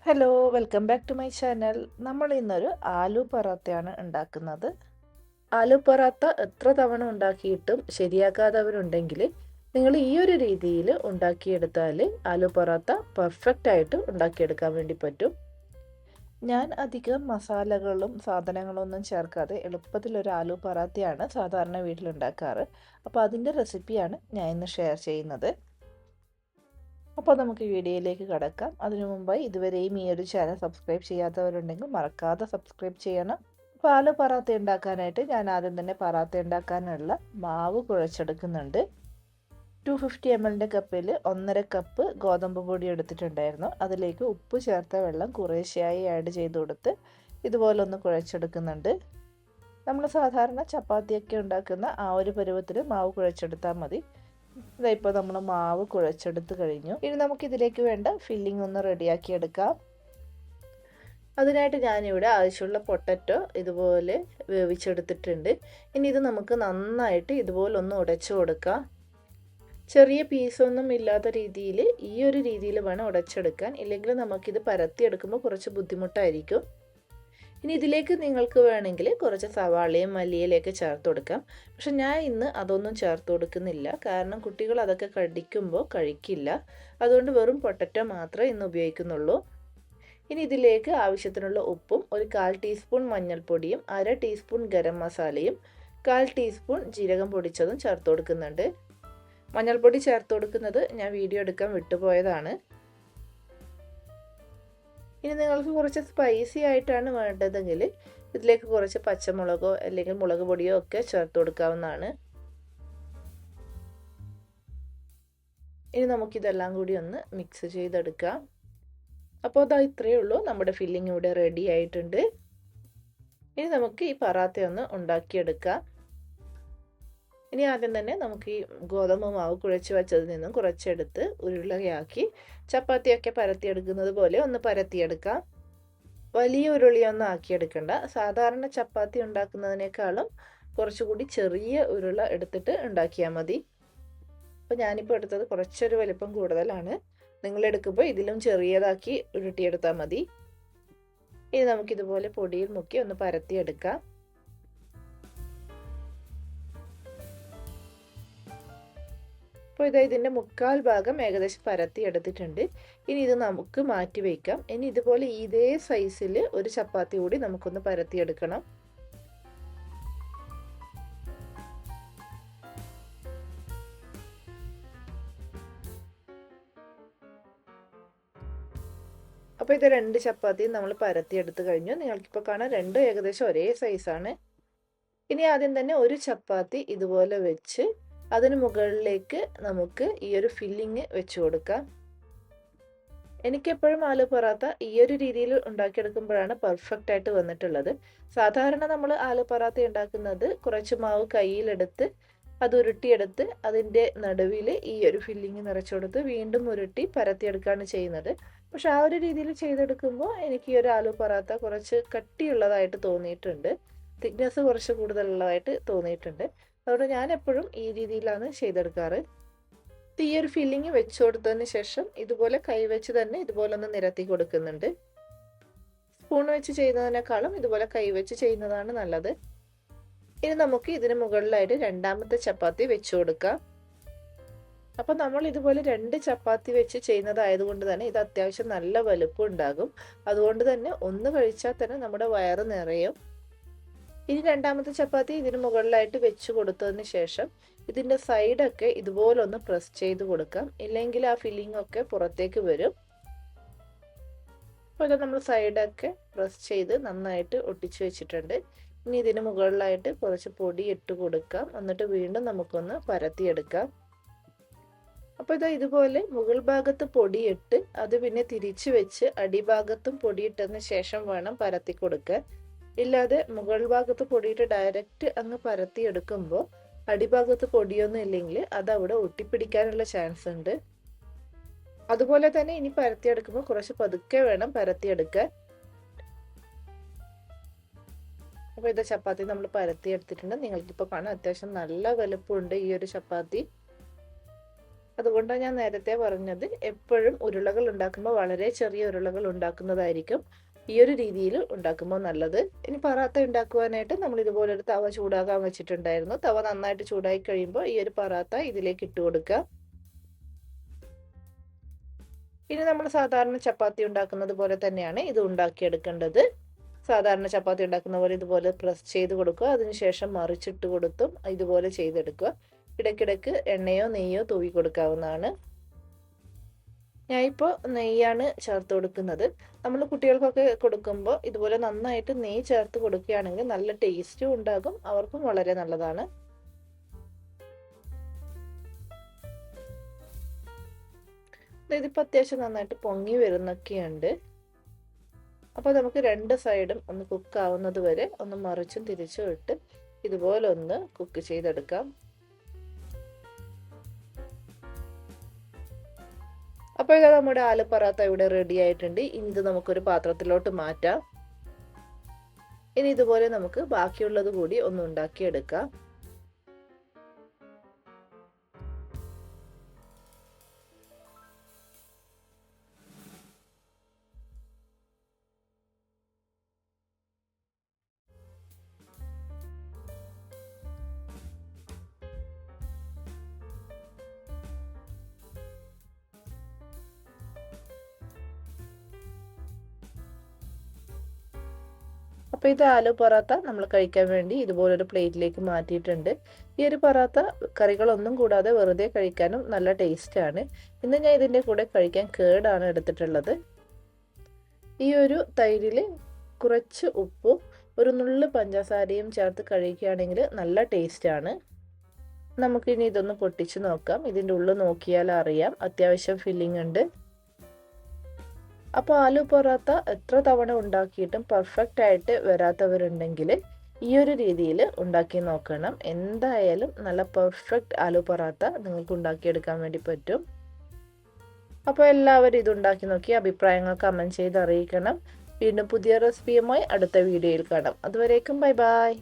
Hello, welcome back to my channel. നമ്മൾ ഇന്നൊരു ആലു പൊറാത്തയാണ് ഉണ്ടാക്കുന്നത്. ആലു പൊറാത്ത എത്ര തവണ ഉണ്ടാക്കിയിട്ടും ശരിയാക്കാത്തവരുണ്ടെങ്കിൽ നിങ്ങൾ ഈ ഒരു രീതിയിൽ ഉണ്ടാക്കിയെടുത്താൽ ആലു പൊറാത്ത പെർഫെക്റ്റ് ആയിട്ട് ഉണ്ടാക്കിയെടുക്കാൻ വേണ്ടി പറ്റും. ഞാൻ അധികം മസാലകളും സാധനങ്ങളൊന്നും ചേർക്കാതെ എളുപ്പത്തിലൊരു ആലു പൊറാത്തയാണ് സാധാരണ വീട്ടിലുണ്ടാക്കാറ്. അപ്പോൾ അതിൻ്റെ റെസിപ്പിയാണ് ഞാൻ ഇന്ന് ഷെയർ ചെയ്യുന്നത്. അപ്പോൾ നമുക്ക് വീഡിയോയിലേക്ക് കടക്കാം. അതിനു മുമ്പായി ഇതുവരെയും ഈ ഒരു ചാനൽ സബ്സ്ക്രൈബ് ചെയ്യാത്തവരുണ്ടെങ്കിൽ മറക്കാതെ സബ്സ്ക്രൈബ് ചെയ്യണം. പാല് പറാത്ത ഉണ്ടാക്കാനായിട്ട് ഞാൻ ആദ്യം തന്നെ പറാത്ത ഉണ്ടാക്കാനുള്ള മാവ് കുഴച്ചെടുക്കുന്നുണ്ട്. 250 ml കപ്പിൽ 1.5 കപ്പ് ഗോതമ്പ് പൊടി എടുത്തിട്ടുണ്ടായിരുന്നു. അതിലേക്ക് ഉപ്പ് ചേർത്ത വെള്ളം കുറേശ്ശെയായി ആഡ് ചെയ്ത് കൊടുത്ത് ഇതുപോലെ ഒന്ന് കുഴച്ചെടുക്കുന്നുണ്ട്. നമ്മൾ സാധാരണ ചപ്പാത്തിയൊക്കെ ഉണ്ടാക്കുന്ന ആ ഒരു പരുവത്തിൽ മാവ് കുഴച്ചെടുത്താൽ മതി. ഇപ്പോൾ നമ്മൾ മാവ് കുഴച്ചെടുത്ത് കഴിഞ്ഞു. ഇനി നമുക്കിതിലേക്ക് വേണ്ട ഫില്ലിംഗ് ഒന്ന് റെഡിയാക്കി എടുക്കാം. അതിനായിട്ട് ഞാനിവിടെ ആവശ്യമുള്ള പൊട്ടറ്റോ ഇതുപോലെ വേവിച്ചെടുത്തിട്ടുണ്ട്. ഇനി ഇത് നമുക്ക് നന്നായിട്ട് ഇതുപോലെ ഒന്ന് ഉടച്ചു കൊടുക്കാം. ചെറിയ പീസൊന്നും ഇല്ലാത്ത രീതിയിൽ ഈ ഒരു രീതിയിൽ വേണം ഉടച്ചെടുക്കാൻ, ഇല്ലെങ്കിൽ നമുക്കിത് പരത്തിയെടുക്കുമ്പോൾ കുറച്ച് ബുദ്ധിമുട്ടായിരിക്കും. ഇനി ഇതിലേക്ക് നിങ്ങൾക്ക് വേണമെങ്കിൽ കുറച്ച് സവാളയും മല്ലിയിലയൊക്കെ ചേർത്ത് കൊടുക്കാം. പക്ഷെ ഞാൻ ഇന്ന് അതൊന്നും ചേർത്ത് കൊടുക്കുന്നില്ല, കാരണം കുട്ടികൾ അതൊക്കെ കടിക്കുമ്പോൾ കഴിക്കില്ല. അതുകൊണ്ട് വെറും പൊട്ടറ്റോ മാത്രമേ ഇന്ന് ഉപയോഗിക്കുന്നുള്ളൂ. ഇനി ഇതിലേക്ക് ആവശ്യത്തിനുള്ള ഉപ്പും 1/4 ടീസ്പൂൺ മഞ്ഞൾപ്പൊടിയും 1/2 ടീസ്പൂൺ ഗരം മസാലയും 1/4 ടീസ്പൂൺ ജീരകം പൊടിച്ചതും ചേർത്ത് കൊടുക്കുന്നുണ്ട്. മഞ്ഞൾപ്പൊടി ചേർത്ത് കൊടുക്കുന്നത് ഞാൻ വീഡിയോ എടുക്കാൻ വിട്ടുപോയതാണ്. ഇനി നിങ്ങൾക്ക് കുറച്ച് സ്പൈസി ആയിട്ടാണ് വേണ്ടതെങ്കിൽ ഇതിലേക്ക് കുറച്ച് പച്ചമുളകോ അല്ലെങ്കിൽ മുളക് പൊടിയോ ഒക്കെ ചേർത്ത് കൊടുക്കാവുന്നതാണ്. ഇനി നമുക്കിതെല്ലാം കൂടി ഒന്ന് മിക്സ് ചെയ്തെടുക്കാം. അപ്പോൾ അതാ ഇത്രയേ ഉള്ളൂ, നമ്മുടെ ഫില്ലിംഗ് ഇവിടെ റെഡി ആയിട്ടുണ്ട്. ഇനി നമുക്ക് ഈ പറാത്ത ഒന്ന് ഉണ്ടാക്കിയെടുക്കാം. ഇനി ആദ്യം തന്നെ നമുക്ക് ഈ ഗോതമ്പ് മാവ് കുഴച്ച് വെച്ചതിൽ നിന്നും കുറച്ചെടുത്ത് ഉരുളയാക്കി ചപ്പാത്തിയൊക്കെ പരത്തിയെടുക്കുന്നത് പോലെ ഒന്ന് പരത്തിയെടുക്കാം. വലിയ ഉരുളിയൊന്നും ആക്കിയെടുക്കണ്ട. സാധാരണ ചപ്പാത്തി ഉണ്ടാക്കുന്നതിനേക്കാളും കുറച്ചുകൂടി ചെറിയ ഉരുള എടുത്തിട്ട് ഉണ്ടാക്കിയാൽ മതി. അപ്പോൾ ഞാനിപ്പോൾ എടുത്തത് കുറച്ചൊരു വലിപ്പം കൂടുതലാണ്. നിങ്ങൾ എടുക്കുമ്പോൾ ഇതിലും ചെറിയതാക്കി ഉരുട്ടിയെടുത്താൽ മതി. ഇനി നമുക്കിതുപോലെ പൊടിയിൽ മുക്കി ഒന്ന് പരത്തിയെടുക്കാം. അപ്പോൾ ഇതിൻ്റെ 1/4 ഭാഗം ഏകദേശം പരത്തി എടുത്തിട്ടുണ്ട്. ഇനി ഇത് നമുക്ക് മാറ്റി വയ്ക്കാം. ഇനി ഇതുപോലെ ഇതേ സൈസിൽ ഒരു ചപ്പാത്തി കൂടി നമുക്കൊന്ന് പരത്തിയെടുക്കണം. അപ്പോൾ ഇത് 2 ചപ്പാത്തിയും നമ്മൾ പരത്തിയെടുത്ത് കഴിഞ്ഞു. നിങ്ങൾക്കിപ്പോൾ കാണാം രണ്ടും ഏകദേശം ഒരേ സൈസാണ്. ഇനി ആദ്യം തന്നെ ഒരു ചപ്പാത്തി ഇതുപോലെ വെച്ച് അതിന് മുകളിലേക്ക് നമുക്ക് ഈ ഒരു ഫില്ലിങ് വെച്ച് കൊടുക്കാം. എനിക്കെപ്പോഴും ആലു പൊറാത്ത ഈ ഒരു രീതിയിൽ ഉണ്ടാക്കിയെടുക്കുമ്പോഴാണ് പെർഫെക്റ്റ് ആയിട്ട് വന്നിട്ടുള്ളത്. സാധാരണ നമ്മൾ ആലു പൊറാത്ത ഉണ്ടാക്കുന്നത് കുറച്ച് മാവ് കയ്യിലെടുത്ത് അത് ഉരുട്ടിയെടുത്ത് അതിൻ്റെ നടുവിൽ ഈ ഒരു ഫില്ലിങ് നിറച്ചു കൊടുത്ത് വീണ്ടും ഉരുട്ടി പരത്തിയെടുക്കുകയാണ് ചെയ്യുന്നത്. പക്ഷെ ആ ഒരു രീതിയിൽ ചെയ്തെടുക്കുമ്പോൾ എനിക്ക് ഈ ഒരു ആലു പൊറാത്ത കുറച്ച് കട്ടിയുള്ളതായിട്ട് തോന്നിയിട്ടുണ്ട്. തിക്നെസ് കുറച്ച് കൂടുതലുള്ളതായിട്ട് തോന്നിയിട്ടുണ്ട്. അതുകൊണ്ട് ഞാൻ എപ്പോഴും ഈ രീതിയിലാണ് ചെയ്തെടുക്കാറ്. ഈ ഒരു ഫില്ലിങ് വെച്ച് കൊടുത്തതിന് ശേഷം ഇതുപോലെ കൈവച്ച് തന്നെ ഇതുപോലെ ഒന്ന് നിരത്തി കൊടുക്കുന്നുണ്ട്. സ്പൂൺ വെച്ച് ചെയ്യുന്നതിനേക്കാളും ഇതുപോലെ കൈവച്ച് ചെയ്യുന്നതാണ് നല്ലത്. ഇനി നമുക്ക് ഇതിന് മുകളിലായിട്ട് രണ്ടാമത്തെ ചപ്പാത്തി വെച്ച് കൊടുക്കാം. അപ്പം നമ്മൾ ഇതുപോലെ 2 ചപ്പാത്തി വെച്ച് ചെയ്യുന്നതായതുകൊണ്ട് തന്നെ ഇത് അത്യാവശ്യം നല്ല വലുപ്പം ഉണ്ടാകും. അതുകൊണ്ട് തന്നെ ഒന്ന് കഴിച്ചാൽ തന്നെ നമ്മുടെ വയറ് നിറയും. ഇനി രണ്ടാമത്തെ ചപ്പാത്തി ഇതിന് മുകളിലായിട്ട് വെച്ച് കൊടുത്തതിന് ശേഷം ഇതിൻ്റെ സൈഡൊക്കെ ഇതുപോലെ ഒന്ന് പ്രസ് ചെയ്ത് കൊടുക്കാം, ഇല്ലെങ്കിൽ ആ ഫില്ലിംഗ് ഒക്കെ പുറത്തേക്ക് വരും. അപ്പോൾ ഇത് നമ്മൾ സൈഡൊക്കെ പ്രസ് ചെയ്ത് നന്നായിട്ട് ഒട്ടിച്ച് വെച്ചിട്ടുണ്ട്. ഇനി ഇതിന് മുകളിലായിട്ട് കുറച്ച് പൊടി ഇട്ട് കൊടുക്കാം, എന്നിട്ട് വീണ്ടും നമുക്കൊന്ന് പരത്തിയെടുക്കാം. അപ്പോൾ ഇതാ ഇതുപോലെ മുകൾ ഭാഗത്ത് പൊടിയിട്ട് അത് പിന്നെ തിരിച്ച് വെച്ച് അടിഭാഗത്തും പൊടിയിട്ടതിന് ശേഷം വേണം പരത്തി കൊടുക്കാൻ. ഇല്ലാതെ മുകൾ ഭാഗത്ത് പൊടിയിട്ട് ഡയറക്റ്റ് അങ്ങ് പരത്തി എടുക്കുമ്പോൾ അടിഭാഗത്ത് പൊടിയൊന്നും ഇല്ലെങ്കിൽ അത് അവിടെ ഒട്ടിപ്പിടിക്കാനുള്ള ചാൻസ് ഉണ്ട്. അതുപോലെ തന്നെ ഇനി പരത്തിയെടുക്കുമ്പോൾ കുറച്ച് പതുക്കെ വേണം പരത്തിയെടുക്കാൻ. അപ്പോൾ ഇത് ചപ്പാത്തി നമ്മൾ പരത്തിയെടുത്തിട്ടുണ്ട്. നിങ്ങൾക്കിപ്പോൾ കാണാം അത്യാവശ്യം നല്ല വലുപ്പമുണ്ട് ഈ ഒരു ചപ്പാത്തി. അതുകൊണ്ടാണ് ഞാൻ നേരത്തെ പറഞ്ഞത്, എപ്പോഴും ഉരുളകൾ ഉണ്ടാക്കുമ്പോൾ വളരെ ചെറിയ ഉരുളകൾ ഉണ്ടാക്കുന്നതായിരിക്കും ഈ ഒരു രീതിയിൽ ഉണ്ടാക്കുമ്പോൾ നല്ലത്. ഇനി പറാത്ത ഉണ്ടാക്കുവാനായിട്ട് നമ്മൾ ഇതുപോലൊരു തവ ചൂടാകാൻ വെച്ചിട്ടുണ്ടായിരുന്നു. തവ നന്നായിട്ട് ചൂടായി കഴിയുമ്പോൾ ഈ ഒരു പറാത്ത ഇതിലേക്ക് ഇട്ട് കൊടുക്കുക. ഇനി നമ്മൾ സാധാരണ ചപ്പാത്തി ഉണ്ടാക്കുന്നത് പോലെ തന്നെയാണ് ഇത് ഉണ്ടാക്കിയെടുക്കേണ്ടത്. സാധാരണ ചപ്പാത്തി ഉണ്ടാക്കുന്ന പോലെ ഇതുപോലെ പ്രസ് ചെയ്ത് കൊടുക്കുക. അതിനുശേഷം മറിച്ചിട്ട് കൊടുത്തും ഇതുപോലെ ചെയ്തെടുക്കുക. ഇടയ്ക്കിടയ്ക്ക് എണ്ണയോ നെയ്യോ തൂവി കൊടുക്കാവുന്നതാണ്. ഞാനിപ്പോൾ നെയ്യാണ് ചേർത്ത് കൊടുക്കുന്നത്. നമ്മൾ കുട്ടികൾക്കൊക്കെ കൊടുക്കുമ്പോൾ ഇതുപോലെ നന്നായിട്ട് നെയ്യ് ചേർത്ത് കൊടുക്കുകയാണെങ്കിൽ നല്ല ടേസ്റ്റും ഉണ്ടാകും, അവർക്കും വളരെ നല്ലതാണ്. ഇതിപ്പോൾ അത്യാവശ്യം നന്നായിട്ട് പൊങ്ങി വരുന്നൊക്കെയുണ്ട്. അപ്പോൾ നമുക്ക് രണ്ട് സൈഡും ഒന്ന് കുക്ക് ആവുന്നത് വരെ ഒന്ന് മറിച്ചും തിരിച്ചും ഇട്ട് ഇതുപോലെ ഒന്ന് കുക്ക് ചെയ്തെടുക്കാം. അപ്പോൾ ഇത് നമ്മുടെ ആലു പറാത്ത ഇവിടെ റെഡി ആയിട്ടുണ്ട്. ഇനി ഇത് നമുക്കൊരു പാത്രത്തിലോട്ട് മാറ്റാം. ഇനി ഇതുപോലെ നമുക്ക് ബാക്കിയുള്ളത് കൂടി ഒന്ന് ഉണ്ടാക്കിയെടുക്കാം. അപ്പോൾ ഇത് ആലു പൊറാത്ത നമ്മൾ കഴിക്കാൻ വേണ്ടി ഇതുപോലൊരു പ്ലേറ്റിലേക്ക് മാറ്റിയിട്ടുണ്ട്. ഈ ഒരു പൊറാത്ത കറികളൊന്നും കൂടാതെ വെറുതെ കഴിക്കാനും നല്ല ടേസ്റ്റാണ്. ഇന്ന് ഞാൻ ഇതിൻ്റെ കൂടെ കഴിക്കാൻ കേടാണ് എടുത്തിട്ടുള്ളത്. ഈ ഒരു തൈരിൽ കുറച്ച് ഉപ്പും ഒരു നുള്ളു പഞ്ചസാരയും ചേർത്ത് കഴിക്കുകയാണെങ്കിൽ നല്ല ടേസ്റ്റാണ്. നമുക്കിനി ഇതൊന്ന് പൊട്ടിച്ച് നോക്കാം. ഇതിൻ്റെ ഉള്ളിൽ നോക്കിയാൽ അറിയാം, അത്യാവശ്യം ഫില്ലിംഗ് ഉണ്ട്. അപ്പോൾ ആലു പൊറാത്ത എത്ര തവണ ഉണ്ടാക്കിയിട്ടും പെർഫെക്റ്റ് ആയിട്ട് വരാത്തവരുണ്ടെങ്കിൽ ഈ ഒരു രീതിയിൽ ഉണ്ടാക്കി നോക്കണം. എന്തായാലും നല്ല പെർഫെക്റ്റ് ആലു പൊറാത്ത നിങ്ങൾക്ക് ഉണ്ടാക്കിയെടുക്കാൻ വേണ്ടി പറ്റും. അപ്പോൾ എല്ലാവരും ഇത് ഉണ്ടാക്കി നോക്കി അഭിപ്രായങ്ങൾ കമൻറ്റ് ചെയ്ത് അറിയിക്കണം. വീണ്ടും പുതിയ റെസിപ്പിയുമായി അടുത്ത വീഡിയോയിൽ കാണാം. അതുവരേക്കും ബൈ ബൈ.